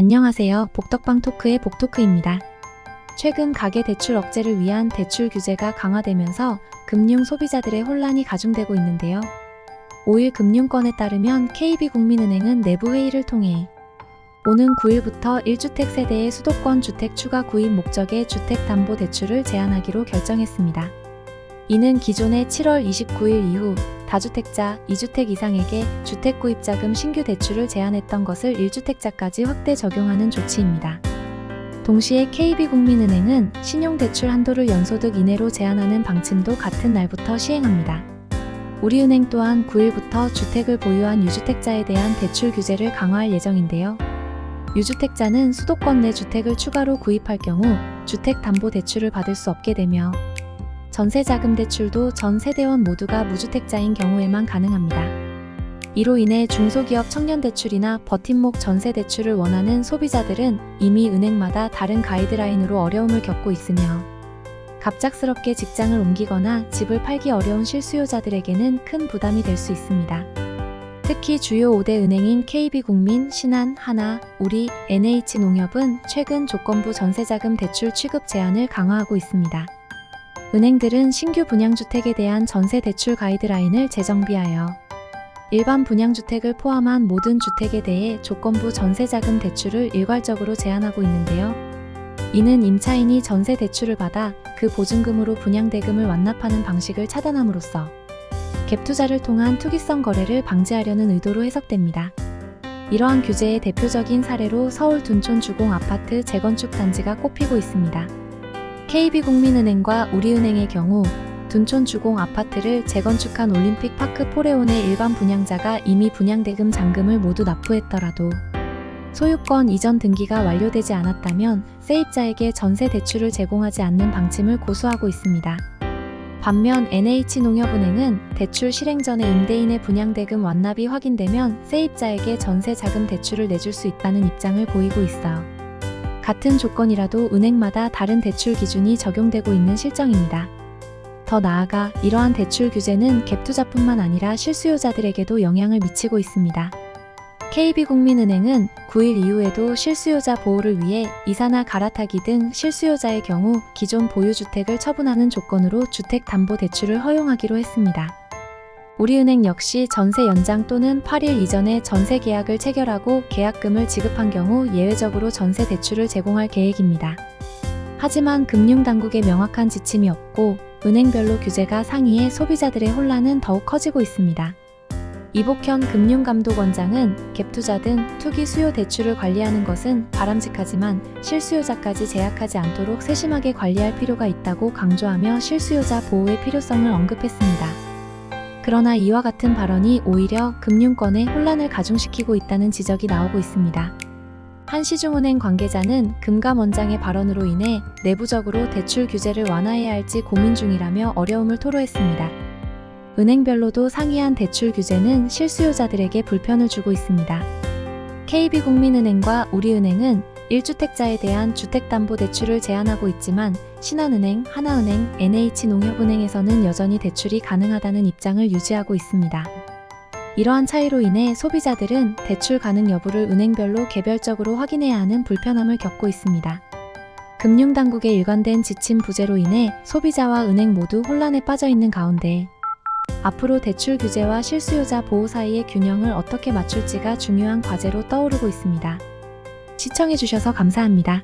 안녕하세요. 복덕방 토크의 복토크입니다. 최근 가계대출 억제를 위한 대출 규제가 강화되면서 금융 소비자들의 혼란이 가중되고 있는데요. 5일 금융권에 따르면 KB국민은행은 내부 회의를 통해 오는 9일부터 1주택 세대의 수도권 주택 추가 구입 목적의 주택담보대출을 제한하기로 결정했습니다. 이는 기존의 7월 29일 이후 다주택자, 2주택 이상에게 주택구입자금 신규 대출을 제한했던 것을 1주택자까지 확대 적용하는 조치입니다. 동시에 KB국민은행은 신용대출 한도를 연소득 이내로 제한하는 방침도 같은 날부터 시행합니다. 우리은행 또한 9일부터 주택을 보유한 유주택자에 대한 대출 규제를 강화할 예정인데요. 유주택자는 수도권 내 주택을 추가로 구입할 경우 주택담보대출을 받을 수 없게 되며 전세자금 대출도 전 세대원 모두가 무주택자인 경우에만 가능합니다. 이로 인해 중소기업 청년대출이나 버팀목 전세대출을 원하는 소비자들은 이미 은행마다 다른 가이드라인으로 어려움을 겪고 있으며 갑작스럽게 직장을 옮기거나 집을 팔기 어려운 실수요자들에게는 큰 부담이 될 수 있습니다. 특히 주요 5대 은행인 KB국민, 신한, 하나, 우리, NH농협은 최근 조건부 전세자금 대출 취급 제한을 강화하고 있습니다. 은행들은 신규 분양주택에 대한 전세 대출 가이드라인을 재정비하여 일반 분양주택을 포함한 모든 주택에 대해 조건부 전세자금 대출을 일괄적으로 제한하고 있는데요. 이는 임차인이 전세 대출을 받아 그 보증금으로 분양대금을 완납하는 방식을 차단함으로써 갭투자를 통한 투기성 거래를 방지하려는 의도로 해석됩니다. 이러한 규제의 대표적인 사례로 서울 둔촌 주공 아파트 재건축 단지가 꼽히고 있습니다. KB국민은행과 우리은행의 경우 둔촌 주공 아파트를 재건축한 올림픽파크 포레온의 일반 분양자가 이미 분양대금 잔금을 모두 납부했더라도 소유권 이전 등기가 완료되지 않았다면 세입자에게 전세 대출을 제공하지 않는 방침을 고수하고 있습니다. 반면 NH농협은행은 대출 실행 전에 임대인의 분양대금 완납이 확인되면 세입자에게 전세 자금 대출을 내줄 수 있다는 입장을 보이고 있어 같은 조건이라도 은행마다 다른 대출 기준이 적용되고 있는 실정입니다. 더 나아가 이러한 대출 규제는 갭투자뿐만 아니라 실수요자들에게도 영향을 미치고 있습니다. KB국민은행은 9일 이후에도 실수요자 보호를 위해 이사나 갈아타기 등 실수요자의 경우 기존 보유주택을 처분하는 조건으로 주택담보대출을 허용하기로 했습니다. 우리은행 역시 전세 연장 또는 8일 이전에 전세 계약을 체결하고 계약금을 지급한 경우 예외적으로 전세 대출을 제공할 계획입니다. 하지만 금융당국의 명확한 지침이 없고 은행별로 규제가 상이해 소비자들의 혼란은 더욱 커지고 있습니다. 이복현 금융감독원장은 갭투자 등 투기 수요 대출을 관리하는 것은 바람직하지만 실수요자까지 제약하지 않도록 세심하게 관리할 필요가 있다고 강조하며 실수요자 보호의 필요성을 언급했습니다. 그러나 이와 같은 발언이 오히려 금융권의 혼란을 가중시키고 있다는 지적이 나오고 있습니다. 한 시중은행 관계자는 금감원장의 발언으로 인해 내부적으로 대출 규제를 완화해야 할지 고민 중이라며 어려움을 토로했습니다. 은행별로도 상이한 대출 규제는 실수요자들에게 불편을 주고 있습니다. KB국민은행과 우리은행은 1주택자에 대한 주택담보대출을 제한하고 있지만 신한은행, 하나은행, NH농협은행에서는 여전히 대출이 가능하다는 입장을 유지하고 있습니다. 이러한 차이로 인해 소비자들은 대출 가능 여부를 은행별로 개별적으로 확인해야 하는 불편함을 겪고 있습니다. 금융당국의 일관된 지침 부재로 인해 소비자와 은행 모두 혼란에 빠져 있는 가운데 앞으로 대출 규제와 실수요자 보호 사이의 균형을 어떻게 맞출지가 중요한 과제로 떠오르고 있습니다. 시청해주셔서 감사합니다.